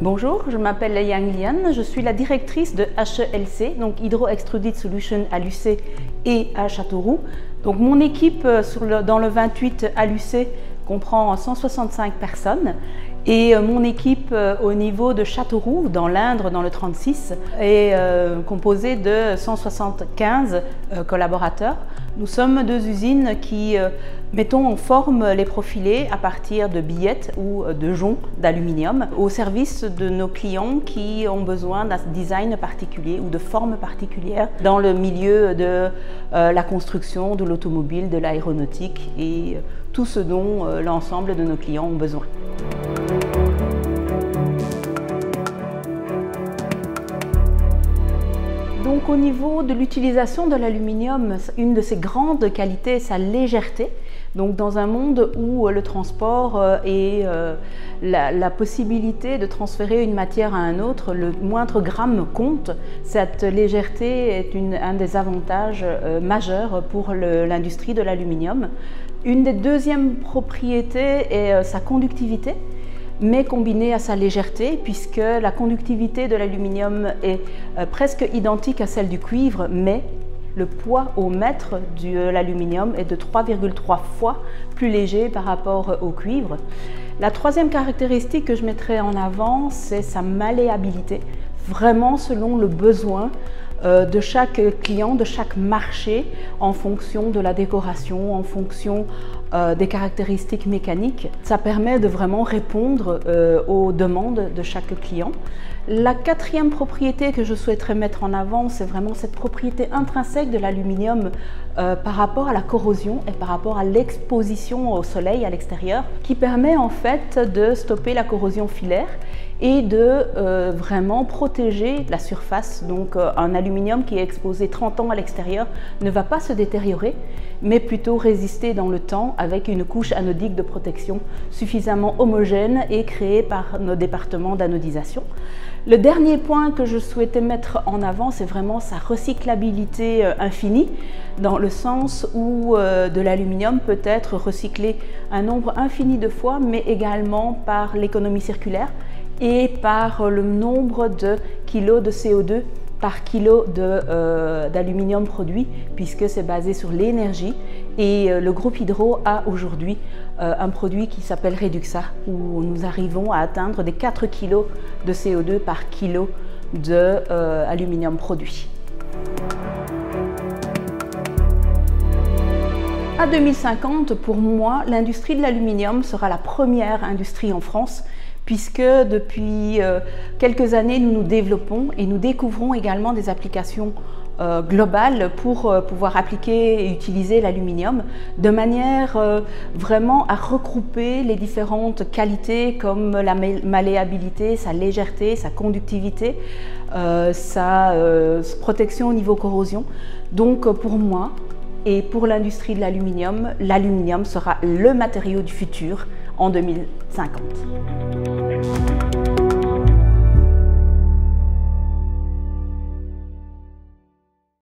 Bonjour, je m'appelle Yang Lian, je suis la directrice de HELC, donc Hydro Extruded Solutions à l'UC et à Châteauroux. Donc mon équipe dans le 28 à l'UC comprend 165 personnes et mon équipe au niveau de Châteauroux, dans l'Indre, dans le 36, est composée de 175 collaborateurs. Nous sommes deux usines qui mettons en forme les profilés à partir de billettes ou de joncs d'aluminium au service de nos clients qui ont besoin d'un design particulier ou de forme particulière dans le milieu de la construction, de l'automobile, de l'aéronautique et tout ce dont l'ensemble de nos clients ont besoin. Donc au niveau de l'utilisation de l'aluminium, une de ses grandes qualités est sa légèreté. Donc dans un monde où le transport et la possibilité de transférer une matière à un autre, le moindre gramme compte, cette légèreté est un des avantages majeurs pour l'industrie de l'aluminium. Une des deuxièmes propriétés est sa conductivité, mais combinée à sa légèreté, puisque la conductivité de l'aluminium est presque identique à celle du cuivre, mais le poids au mètre de l'aluminium est de 3,3 fois plus léger par rapport au cuivre. La troisième caractéristique que je mettrai en avant, c'est sa malléabilité, vraiment selon le besoin de chaque client, de chaque marché, en fonction de la décoration, en fonction des caractéristiques mécaniques. Ça permet de vraiment répondre aux demandes de chaque client. La quatrième propriété que je souhaiterais mettre en avant, c'est vraiment cette propriété intrinsèque de l'aluminium par rapport à la corrosion et par rapport à l'exposition au soleil à l'extérieur, qui permet en fait de stopper la corrosion filaire et de vraiment protéger la surface. Donc un aluminium qui est exposé 30 ans à l'extérieur ne va pas se détériorer, mais plutôt résister dans le temps avec une couche anodique de protection suffisamment homogène et créée par nos départements d'anodisation. Le dernier point que je souhaitais mettre en avant, c'est vraiment sa recyclabilité infinie, dans le sens où de l'aluminium peut être recyclé un nombre infini de fois, mais également par l'économie circulaire et par le nombre de kilos de CO2 par kilo d'aluminium produit, puisque c'est basé sur l'énergie. Et le groupe Hydro a aujourd'hui un produit qui s'appelle Reduxa, où nous arrivons à atteindre des 4 kg de CO2 par kilo d'aluminium produit. À 2050, pour moi, l'industrie de l'aluminium sera la première industrie en France, puisque depuis quelques années, nous nous développons et nous découvrons également des applications globales pour pouvoir appliquer et utiliser l'aluminium de manière vraiment à regrouper les différentes qualités comme la malléabilité, sa légèreté, sa conductivité, sa protection au niveau corrosion. Donc pour moi et pour l'industrie de l'aluminium, l'aluminium sera le matériau du futur en 2050.